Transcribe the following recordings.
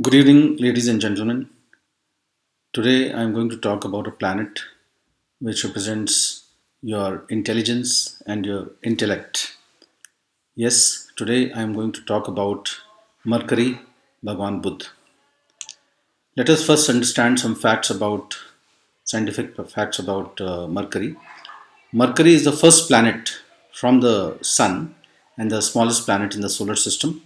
Good evening, ladies and gentlemen. Today I am going to talk about a planet which represents your intelligence and your intellect. Yes, today I am going to talk about Mercury, Bhagwan Buddha. Let us first understand some scientific facts about Mercury. Mercury is the first planet from the Sun and the smallest planet in the solar system.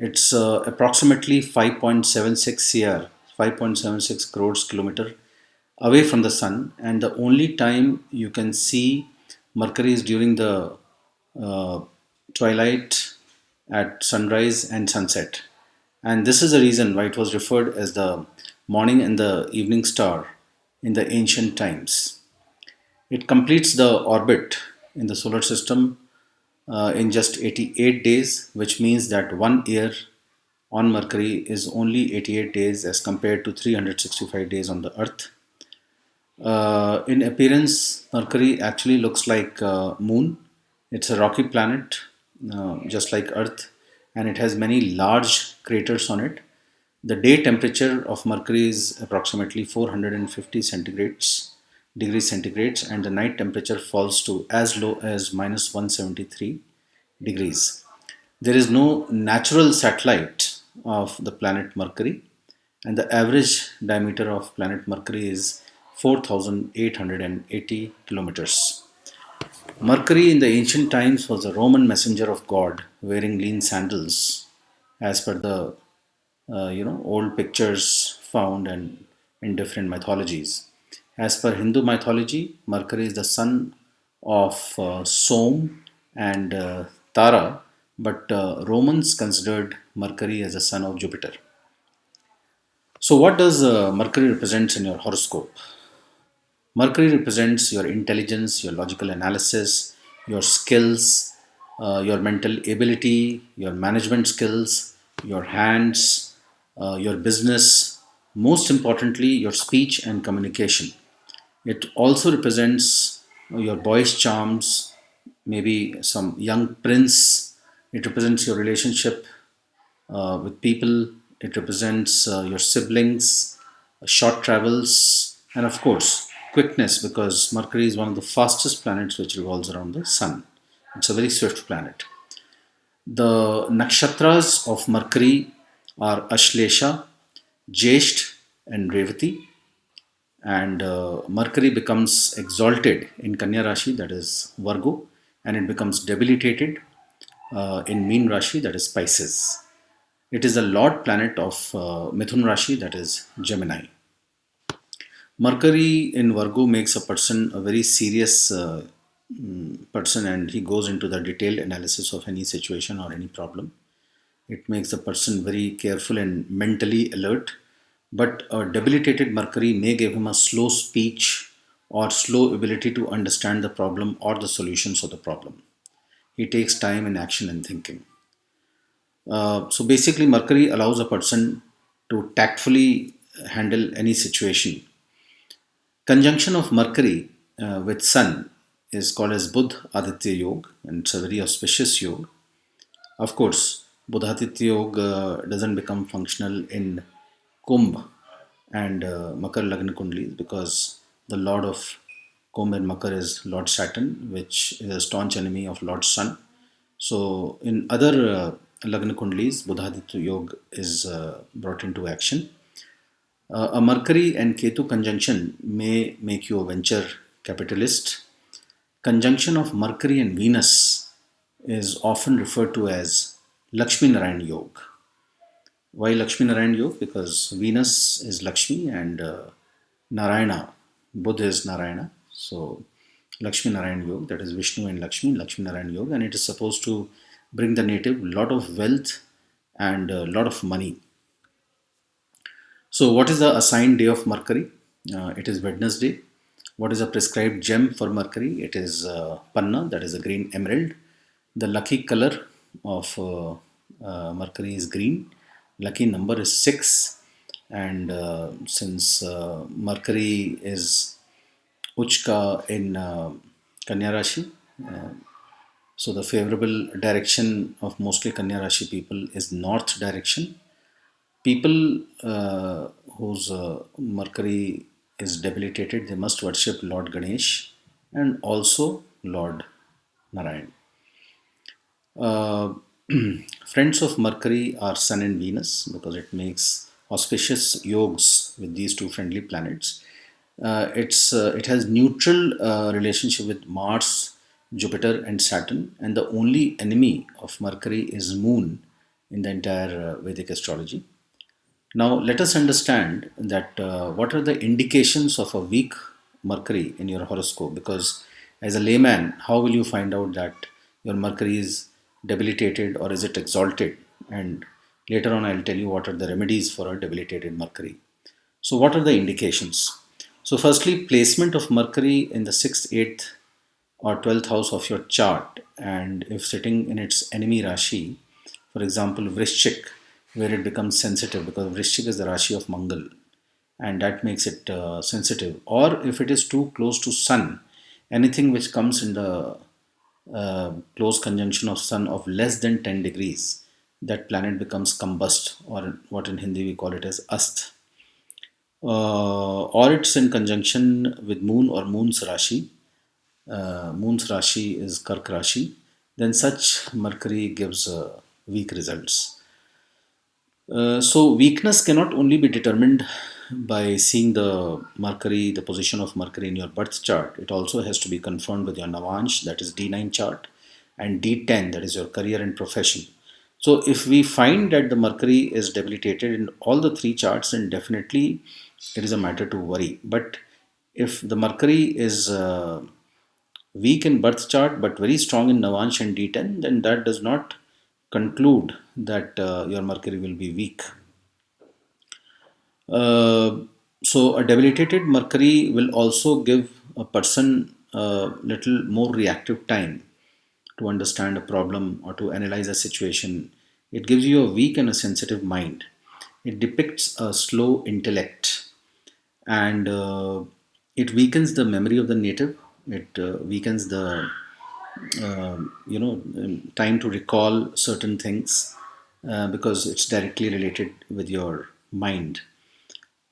It's approximately 5.76 cr, 5.76 crores kilometer away from the sun, and the only time you can see Mercury is during the uh, twilight, at sunrise and sunset. And this is the reason why it was referred as the morning and the evening star in the ancient times. It completes the orbit in the solar system in just 88 days, which means that 1 year on Mercury is only 88 days as compared to 365 days on the Earth. In appearance, Mercury actually looks like Moon. It's a rocky planet, just like Earth, and it has many large craters on it. The day temperature of Mercury is approximately 450 degrees centigrades, and the night temperature falls to as low as minus 173 degrees. There is no natural satellite of the planet Mercury, and the average diameter of planet Mercury is 4,880 kilometers. Mercury in the ancient times was a Roman messenger of God wearing lean sandals, as per the old pictures found and in different mythologies. As per Hindu mythology, Mercury is the son of Som and Tara, but Romans considered Mercury as the son of Jupiter. So, what does Mercury represents in your horoscope? Mercury represents your intelligence, your logical analysis, your skills, your mental ability, your management skills, your hands, your business, most importantly, your speech and communication. It also represents your boyish charms, maybe some young prince. It represents your relationship with people. It represents your siblings, short travels, and of course, quickness because Mercury is one of the fastest planets which revolves around the Sun. It's a very swift planet. The nakshatras of Mercury are Ashlesha, Jesht, and Revati. And Mercury becomes exalted in Kanya Rashi, that is Virgo, and it becomes debilitated in Meen Rashi, that is Pisces. It is the Lord planet of Mithun Rashi, that is Gemini. Mercury in Virgo makes a person a very serious person, and he goes into the detailed analysis of any situation or any problem. It makes the person very careful and mentally alert. But a debilitated Mercury may give him a slow speech or slow ability to understand the problem or the solutions of the problem. He takes time in action and thinking. So basically, Mercury allows a person to tactfully handle any situation. Conjunction of Mercury with Sun is called as Budh Aditya Yoga, and it's a very auspicious yoga. Of course, Buddhatitya Yoga doesn't become functional in Kumbh and Makar Lagna Kundlis because the Lord of Kumbh and Makar is Lord Saturn, which is a staunch enemy of Lord Sun. So, in other Lagna Kundlis, Buddhaditya Yoga is brought into action. A Mercury and Ketu conjunction may make you a venture capitalist. Conjunction of Mercury and Venus is often referred to as Lakshmi Narayan Yoga. Why Lakshmi Narayan Yoga? Because Venus is Lakshmi and Narayana, Buddha is Narayana. So Lakshmi Narayan Yoga, that is Vishnu and Lakshmi Narayan Yoga, and it is supposed to bring the native lot of wealth and a lot of money. So, what is the assigned day of Mercury? It is Wednesday. What is a prescribed gem for Mercury? It is Panna, that is a green emerald. The lucky color of Mercury is green. Lucky number is 6. And since Mercury is Uchka in Kanya Rashi, uh, so the favorable direction of mostly Kanya Rashi people is north direction. People whose Mercury is debilitated, they must worship Lord Ganesh and also Lord Narayan. Uh, Friends of Mercury are Sun and Venus because it makes auspicious yogs with these two friendly planets. It has neutral relationship with Mars, Jupiter, and Saturn, and the only enemy of Mercury is Moon in the entire Vedic astrology. Now, let us understand that what are the indications of a weak Mercury in your horoscope? Because as a layman, how will you find out that your Mercury is debilitated or is it exalted? And later on, I'll tell you what are the remedies for a debilitated Mercury. So, what are the indications? So, firstly, placement of Mercury in the sixth, eighth, or 12th house of your chart, and if sitting in its enemy Rashi, for example, Vrishchik, where it becomes sensitive because Vrishchik is the Rashi of Mangal and that makes it sensitive, or if it is too close to Sun, anything which comes in the close conjunction of Sun of less than 10 degrees, that planet becomes combust, or what in Hindi we call it as Ast. Or it's in conjunction with Moon or Moon's Rashi, Moon's Rashi is Kark Rashi, then such Mercury gives weak results. So weakness cannot only be determined by seeing the Mercury, the position of Mercury in your birth chart. It also has to be confirmed with your Navansh, that is D9 chart, and D10, that is your career and profession. So if we find that the Mercury is debilitated in all the three charts, then definitely it is a matter to worry. But if the Mercury is weak in birth chart but very strong in Navansh and D10, then that does not conclude that your Mercury will be weak. Uh, so a debilitated Mercury will also give a person a little more reactive time to understand a problem or to analyze a situation. It gives you a weak and a sensitive mind. It depicts a slow intellect, and it weakens the memory of the native. It weakens the time to recall certain things because it's directly related with your mind.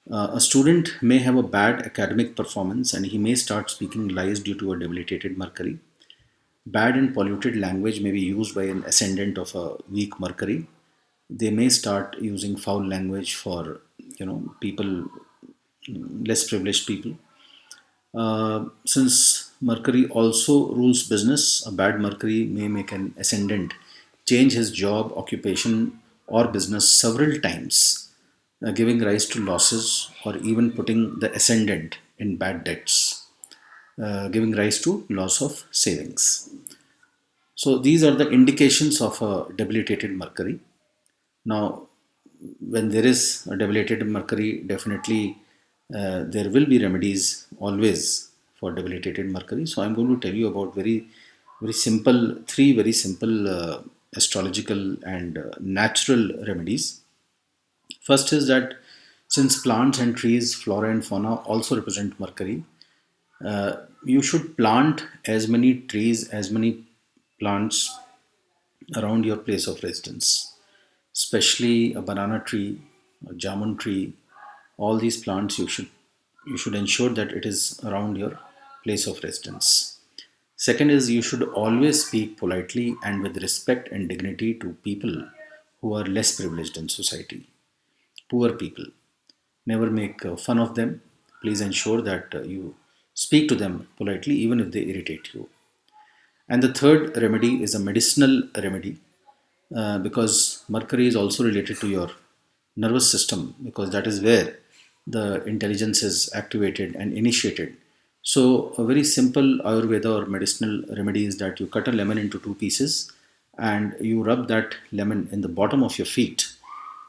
A student may have a bad academic performance and he may start speaking lies due to a debilitated Mercury. Bad and polluted language may be used by an ascendant of a weak Mercury. They may start using foul language for people, less privileged people. Since Mercury also rules business, a bad Mercury may make an ascendant change his job, occupation, or business several times, giving rise to losses or even putting the ascendant in bad debts, giving rise to loss of savings. So, these are the indications of a debilitated Mercury. Now, when there is a debilitated Mercury, definitely there will be remedies always for debilitated Mercury. So I'm going to tell you about very simple, three very simple astrological and natural remedies. First is that since plants and trees, flora and fauna also represent Mercury, you should plant as many trees, as many plants around your place of residence, especially a banana tree, a jamun tree. All these plants you should ensure that it is around your place of residence. Second is you should always speak politely and with respect and dignity to people who are less privileged in society, poor people. Never make fun of them. Please ensure that you speak to them politely even if they irritate you. And the third remedy is a medicinal remedy because Mercury is also related to your nervous system because that is where the intelligence is activated and initiated. So, a very simple Ayurveda or medicinal remedy is that you cut a lemon into two pieces and you rub that lemon in the bottom of your feet.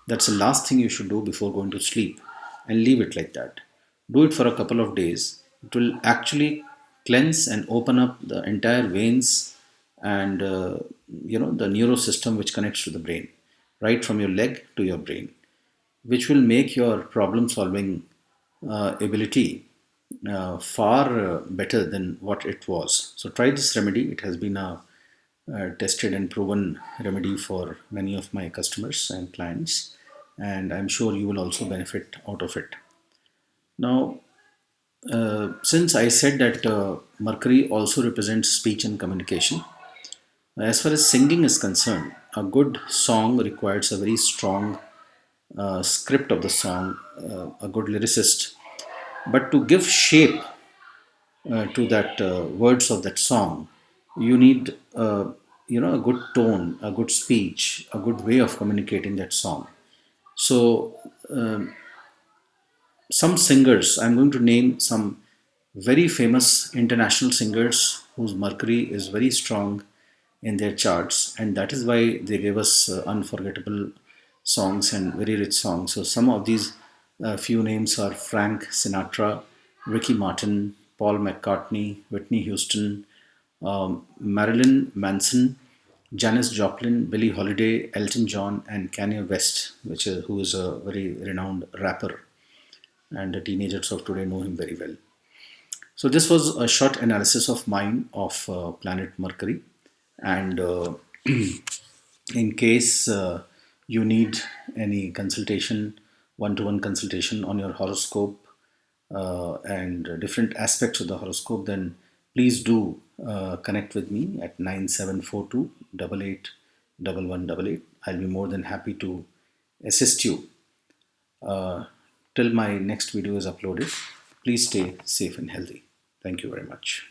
That's the last thing you should do before going to sleep and leave it like that. Do it for a couple of days. It will actually cleanse and open up the entire veins and the neurosystem which connects to the brain, right from your leg to your brain, which will make your problem solving ability far better than what it was. So try this remedy. It has been a tested and proven remedy for many of my customers and clients. and I'm sure you will also benefit out of it. Now, since I said that Mercury also represents speech and communication, as far as singing is concerned, a good song requires a very strong script of the song, a good lyricist. But to give shape to that words of that song, you need a good tone, a good speech, a good way of communicating that song. So some singers, I'm going to name some very famous international singers whose mercury is very strong in their charts, and that is why they gave us unforgettable songs and very rich songs. So some of these few names are Frank Sinatra, Ricky Martin, Paul McCartney, Whitney Houston, Marilyn Manson, Janis Joplin, Billie Holiday, Elton John, and Kanye West, who is a very renowned rapper, and the teenagers of today know him very well. So this was a short analysis of mine of planet Mercury, and in case you need any consultation, one-to-one consultation on your horoscope and different aspects of the horoscope, then please do connect with me at 9742 881188. I'll be more than happy to assist you till my next video is uploaded. Please stay safe and healthy. Thank you very much.